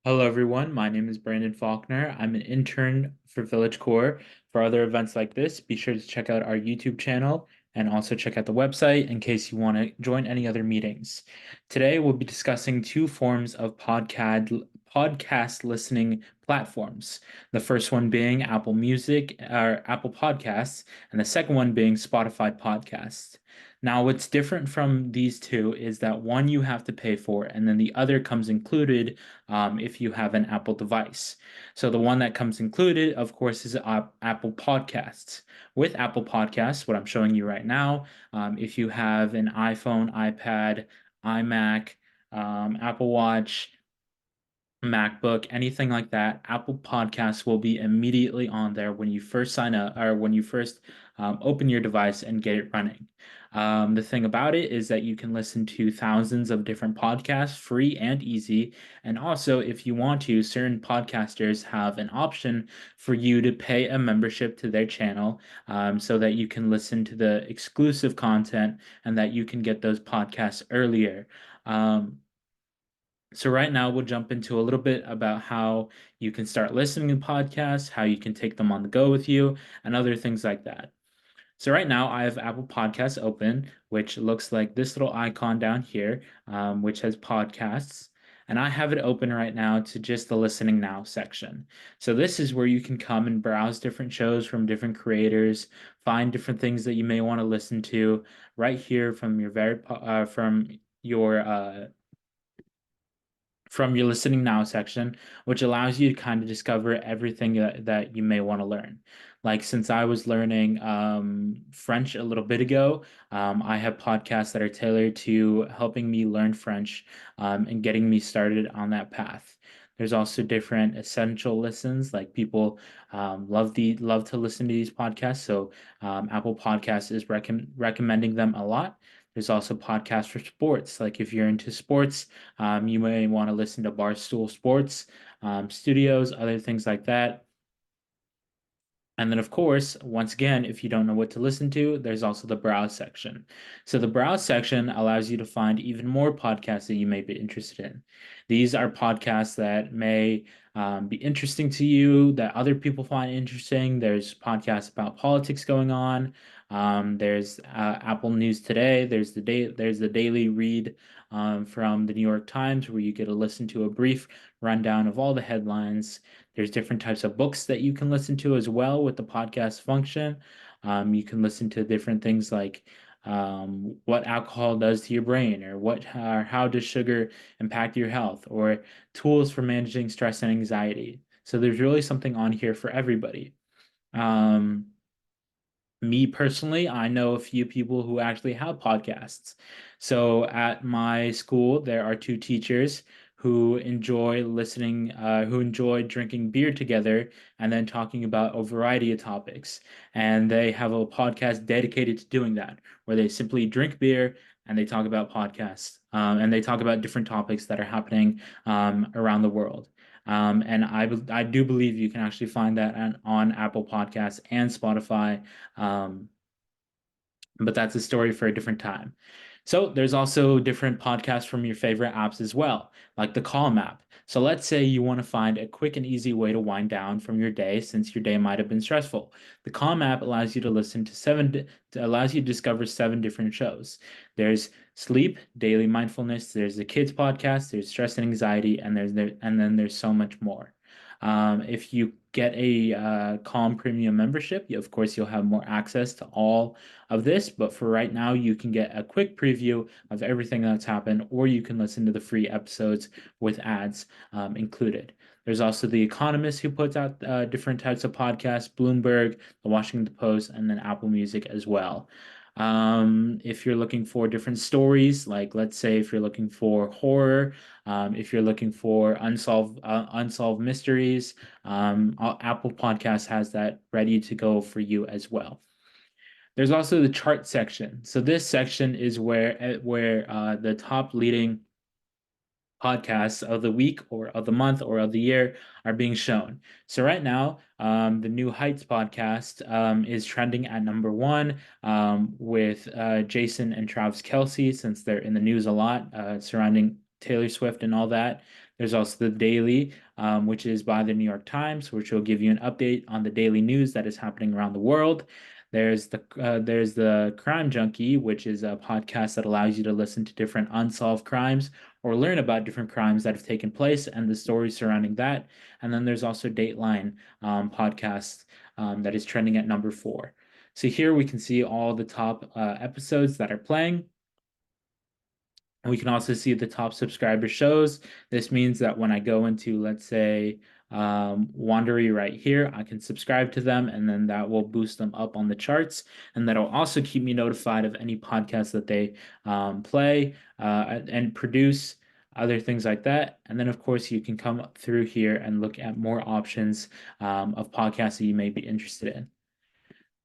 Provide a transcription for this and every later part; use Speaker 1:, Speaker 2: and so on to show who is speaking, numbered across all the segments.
Speaker 1: Hello, everyone. My name is Brandon Faulkner. I'm an intern for Village Core. For other events like this, be sure to check out our YouTube channel and also check out the website in case you want to join any other meetings. Today, we'll be discussing two forms of podcast listening platforms. The first one being Apple Music or Apple Podcasts, and the second one being Spotify Podcasts. Now, what's different from these two is that one you have to pay for, and then the other comes included if you have an Apple device. So the one that comes included, of course, is Apple Podcasts. With Apple Podcasts, what I'm showing you right now, if you have an iPhone, iPad, iMac, Apple Watch, MacBook, anything like that, Apple Podcasts will be immediately on there when you first sign up or when you first open your device and get it running. The thing about it is that you can listen to thousands of different podcasts free and easy. And also, if you want to, certain podcasters have an option for you to pay a membership to their channel so that you can listen to the exclusive content and that you can get those podcasts earlier. Um, so right now we'll jump into a little bit about how you can start listening to podcasts, how you can take them on the go with you, and other things like that. So right now I have Apple Podcasts open, which looks like this little icon down here, which has podcasts. And I have it open right now to just the listening now section. So this is where you can come and browse different shows from different creators, find different things that you may want to listen to right here from your listening now section, which allows you to kind of discover everything that you may want to learn. Like since I was learning French a little bit ago, I have podcasts that are tailored to helping me learn French and getting me started on that path. There's also different essential listens, like people love to listen to these podcasts. So Apple Podcasts is recommending them a lot. There's also podcasts for sports. Like if you're into sports, you may want to listen to Barstool Sports, Studios, other things like that. And then, of course, once again, if you don't know what to listen to, there's also the browse section. So the browse section allows you to find even more podcasts that you may be interested in. These are podcasts that may be interesting to you, that other people find interesting. There's podcasts about politics going on. There's Apple News Today. There's the daily read from the New York Times, where you get to listen to a brief rundown of all the headlines. There's different types of books that you can listen to as well with the podcast function. You can listen to different things like what alcohol does to your brain, or how does sugar impact your health, or tools for managing stress and anxiety. So there's really something on here for everybody. Um, Me personally, I know a few people who actually have podcasts. So at my school, there are two teachers who enjoy drinking beer together and then talking about a variety of topics. And they have a podcast dedicated to doing that, where they simply drink beer and they talk about podcasts. And they talk about different topics that are happening around the world. And I do believe you can actually find that on Apple Podcasts and Spotify. Um, but that's a story for a different time. So there's also different podcasts from your favorite apps as well, like the Calm app. So let's say you want to find a quick and easy way to wind down from your day since your day might have been stressful. The Calm app allows you to allows you to discover 7 different shows. There's sleep, daily mindfulness, there's the kids podcast, there's stress and anxiety, and then there's so much more. If you get a Calm Premium membership, of course, you'll have more access to all of this. But for right now, you can get a quick preview of everything that's happened, or you can listen to the free episodes with ads included. There's also The Economist, who puts out different types of podcasts, Bloomberg, The Washington Post, and then Apple Music as well. If you're looking for different stories, like let's say if you're looking for horror, if you're looking for unsolved mysteries, Apple Podcasts has that ready to go for you as well. There's also the chart section. So this section is where the top leading podcasts of the week or of the month or of the year are being shown. So right now, the New Heights podcast is trending at number one with Jason and Travis Kelce, since they're in the news a lot surrounding Taylor Swift and all that. There's also the daily, which is by the New York Times, which will give you an update on the daily news that is happening around the world. There's the Crime Junkie, which is a podcast that allows you to listen to different unsolved crimes or learn about different crimes that have taken place and the stories surrounding that. And then there's also Dateline podcast that is trending at number 4. So here we can see all the top episodes that are playing. And we can also see the top subscriber shows. This means that when I go into, let's say, Wandery right here, I can subscribe to them, and then that will boost them up on the charts. And that'll also keep me notified of any podcasts that they play and produce, other things like that. And then, of course, you can come through here and look at more options of podcasts that you may be interested in.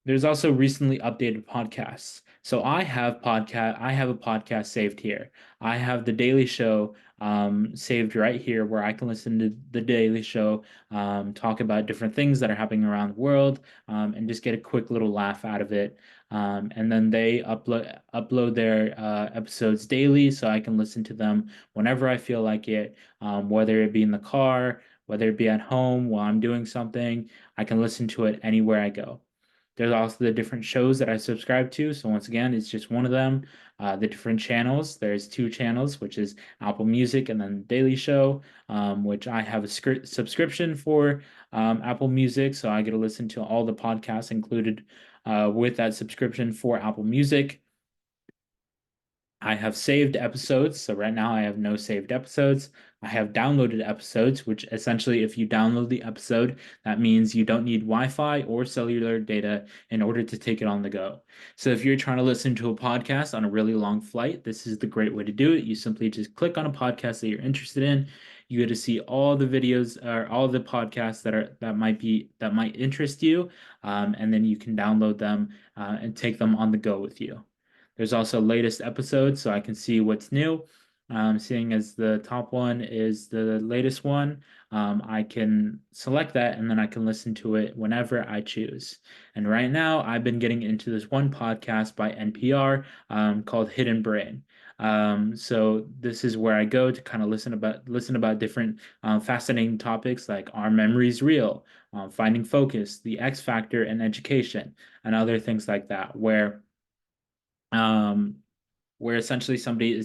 Speaker 1: There's also recently updated podcasts. So I have a podcast saved here. I have the Daily Show saved right here where I can listen to the Daily Show talk about different things that are happening around the world and just get a quick little laugh out of it. And then they upload their episodes daily, so I can listen to them whenever I feel like it, whether it be in the car, whether it be at home while I'm doing something. I can listen to it anywhere I go. There's also the different shows that I subscribe to. So once again, it's just one of them. The different channels. There's 2 channels, which is Apple Music and then Daily Show, which I have a subscription for Apple Music, so I get to listen to all the podcasts included with that subscription for Apple Music. I have saved episodes. So right now I have no saved episodes. I have downloaded episodes, which essentially, if you download the episode, that means you don't need Wi-Fi or cellular data in order to take it on the go. So if you're trying to listen to a podcast on a really long flight, this is the great way to do it. You simply just click on a podcast that you're interested in. You get to see all the videos or all the podcasts that might interest you, and then you can download them and take them on the go with you. There's also latest episodes, so I can see what's new. Seeing as the top one is the latest one, I can select that and then I can listen to it whenever I choose. And right now, I've been getting into this one podcast by NPR called Hidden Brain. So this is where I go to kind of listen about different fascinating topics like are memories real, finding focus, the X factor, and education, and other things like that, um, where essentially somebody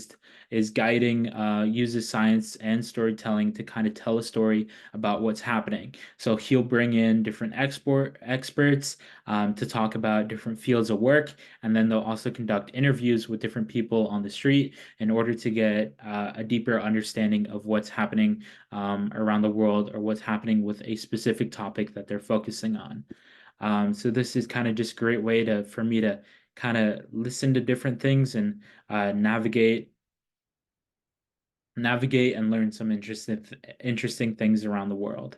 Speaker 1: is guiding uses science and storytelling to kind of tell a story about what's happening. So he'll bring in different export experts to talk about different fields of work, and then they'll also conduct interviews with different people on the street in order to get a deeper understanding of what's happening around the world or what's happening with a specific topic that they're focusing on. So this is kind of just a great way for me to kind of listen to different things and navigate and learn some interesting things around the world.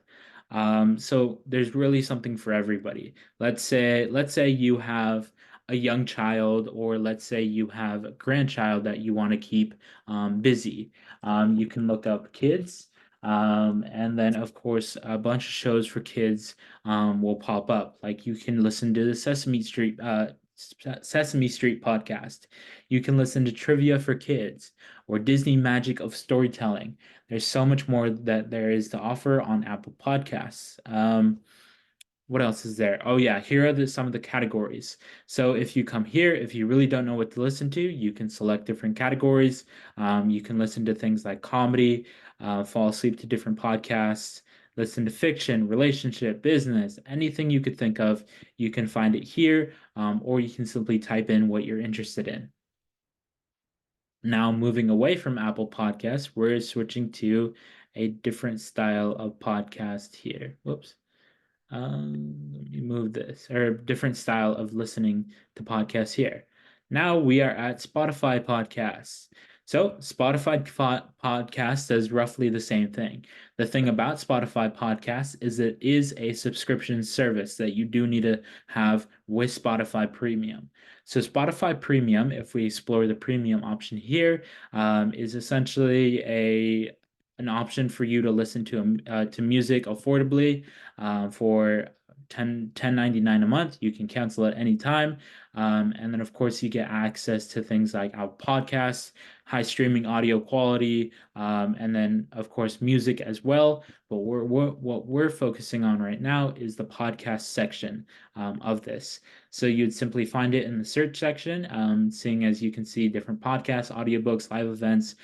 Speaker 1: So there's really something for everybody. Let's say you have a young child, or let's say you have a grandchild that you want to keep busy. You can look up kids, and then of course a bunch of shows for kids will pop up. Like you can listen to the Sesame Street podcast. You can listen to Trivia for Kids or Disney Magic of Storytelling. There's so much more that there is to offer on Apple Podcasts. What else is there? Oh yeah, here are some of the categories. So if you come here, if you really don't know what to listen to, you can select different categories. You can listen to things like comedy, fall asleep to different podcasts, listen to fiction, relationship, business, anything you could think of. You can find it here, or you can simply type in what you're interested in. Now, moving away from Apple Podcasts, we're switching to a different style of podcast here. Whoops. Let me move this, or a different style of listening to podcasts here. Now we are at Spotify podcasts. So Spotify podcast does roughly the same thing. The thing about Spotify podcasts is it is a subscription service that you do need to have with Spotify Premium. So Spotify Premium, if we explore the premium option here, is essentially an option for you to listen to music affordably for 10.99 a month. You can cancel at any time. And then of course you get access to things like our podcasts, high streaming audio quality, and then of course music as well. But what we're focusing on right now is the podcast section of this. So you'd simply find it in the search section, seeing as you can see different podcasts, audiobooks, live events,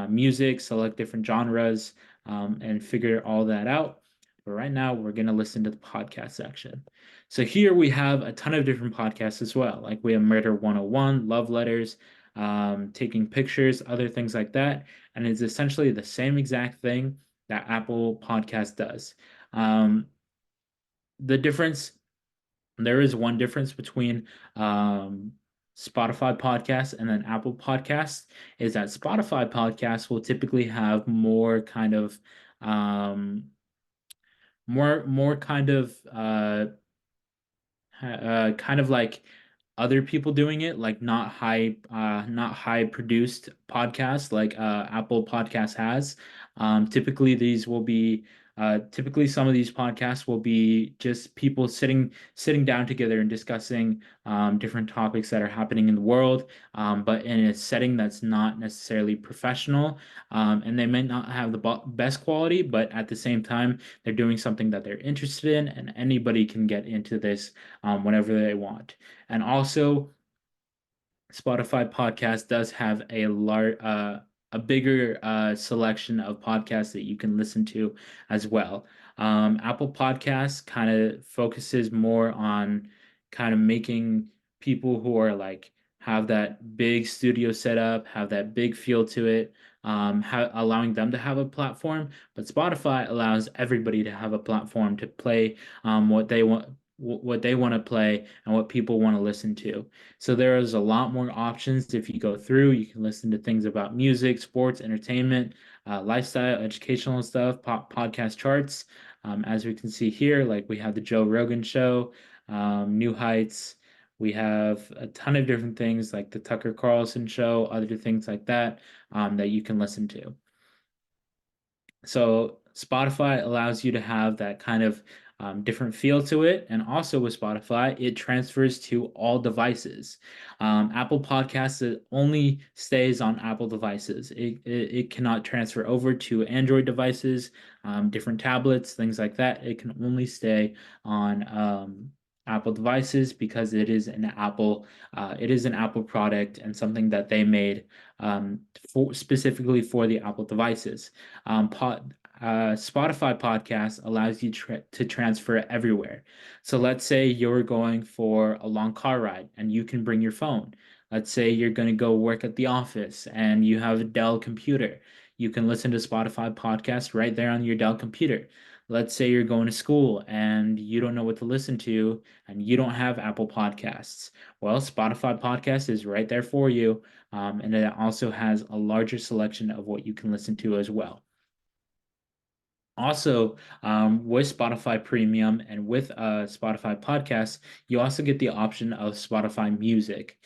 Speaker 1: music, select different genres, and figure all that out. But right now, we're going to listen to the podcast section. So here we have a ton of different podcasts as well. Like we have Murder 101, Love Letters, taking pictures, other things like that. And it's essentially the same exact thing that Apple Podcast does. Um, the difference, there is one difference between Spotify podcasts and then Apple Podcasts is that Spotify podcasts will typically have more kind of um, more kind of like other people doing it, like not high produced podcasts like Apple Podcasts has. Typically these will be typically some of these podcasts will be just people sitting down together and discussing different topics that are happening in the world, but in a setting that's not necessarily professional, and they may not have the best quality, but at the same time they're doing something that they're interested in, and anybody can get into this whenever they want. And also, Spotify podcast does have a bigger selection of podcasts that you can listen to as well. Apple Podcasts kind of focuses more on kind of making people who are like have that big studio setup, have that big feel to it, allowing them to have a platform. But Spotify allows everybody to have a platform to play what they want to play and what people want to listen to. So there is a lot more options if you go through. You can listen to things about music, sports, entertainment, lifestyle, educational stuff, podcast charts. As we can see here, like we have the Joe Rogan Show, New Heights. We have a ton of different things like the Tucker Carlson Show, other things like that that you can listen to. So Spotify allows you to have that kind of different feel to it. And also with Spotify, it transfers to all devices. Apple Podcasts, it only stays on Apple devices. It cannot transfer over to Android devices, different tablets, things like that. It can only stay on Apple devices because it is an Apple product and something that they made specifically for the Apple devices. Spotify podcast allows you to transfer everywhere. So let's say you're going for a long car ride and you can bring your phone. Let's say you're going to go work at the office and you have a Dell computer. You can listen to Spotify podcast right there on your Dell computer. Let's say you're going to school and you don't know what to listen to and you don't have Apple Podcasts. Well, Spotify podcast is right there for you, and it also has a larger selection of what you can listen to as well. Also, with Spotify Premium and with Spotify Podcasts, you also get the option of Spotify Music.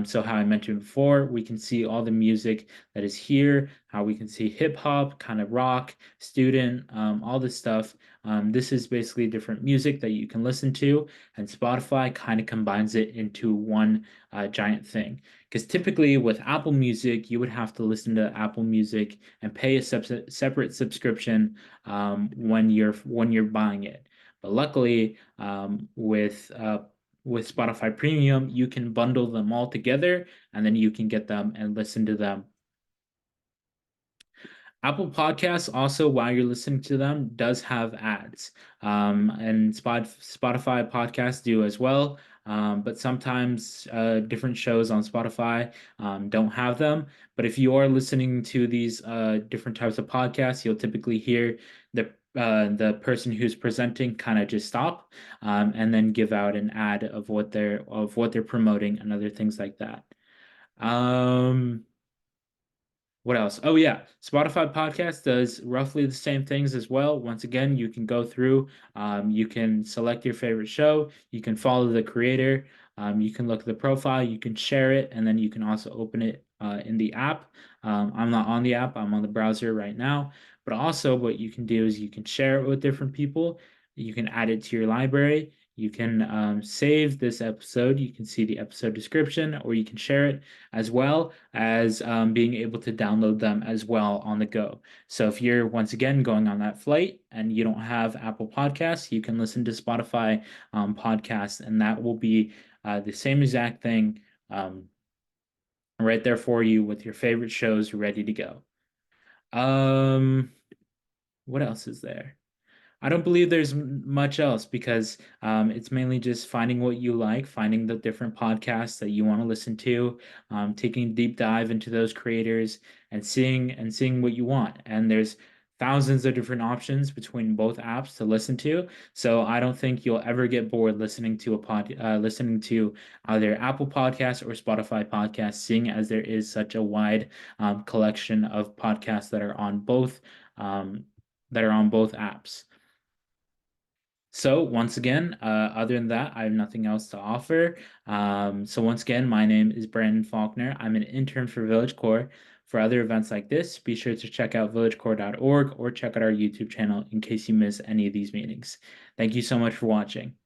Speaker 1: So, how I mentioned before, we can see all the music that is here, how we can see hip hop, kind of rock, student, all this stuff. This is basically different music that you can listen to, and Spotify kind of combines it into one giant thing. Because typically with Apple Music, you would have to listen to Apple Music and pay a separate subscription when you're buying it. But luckily, with Spotify Premium, you can bundle them all together, and then you can get them and listen to them. Apple Podcasts also, while you're listening to them, does have ads, and Spotify podcasts do as well. But sometimes different shows on Spotify don't have them. But if you are listening to these different types of podcasts, you'll typically hear the person who's presenting kind of just stop and then give out an ad of what they're promoting and other things like that. Um, what else? Oh yeah, Spotify podcast does roughly the same things as well. Once again, you can go through, you can select your favorite show, you can follow the creator, you can look at the profile, you can share it, and then you can also open it in the app. I'm not on the app, I'm on the browser right now. But also, what you can do is you can share it with different people. You can add it to your library. You can save this episode. You can see the episode description, or you can share it, as well as being able to download them as well on the go. So if you're once again going on that flight and you don't have Apple Podcasts, you can listen to Spotify podcasts, and that will be the same exact thing right there for you with your favorite shows ready to go. Um, what else is there? I don't believe there's much else because it's mainly just finding what you like, finding the different podcasts that you want to listen to, taking a deep dive into those creators and seeing what you want. And there's thousands of different options between both apps to listen to. So I don't think you'll ever get bored listening to either Apple Podcasts or Spotify podcasts, seeing as there is such a wide collection of podcasts um, that are on both apps. So once again, other than that, I have nothing else to offer. So once again, my name is Brandon Faulkner. I'm an intern for Village Core. For other events like this, be sure to check out villagecore.org or check out our YouTube channel in case you miss any of these meetings. Thank you so much for watching.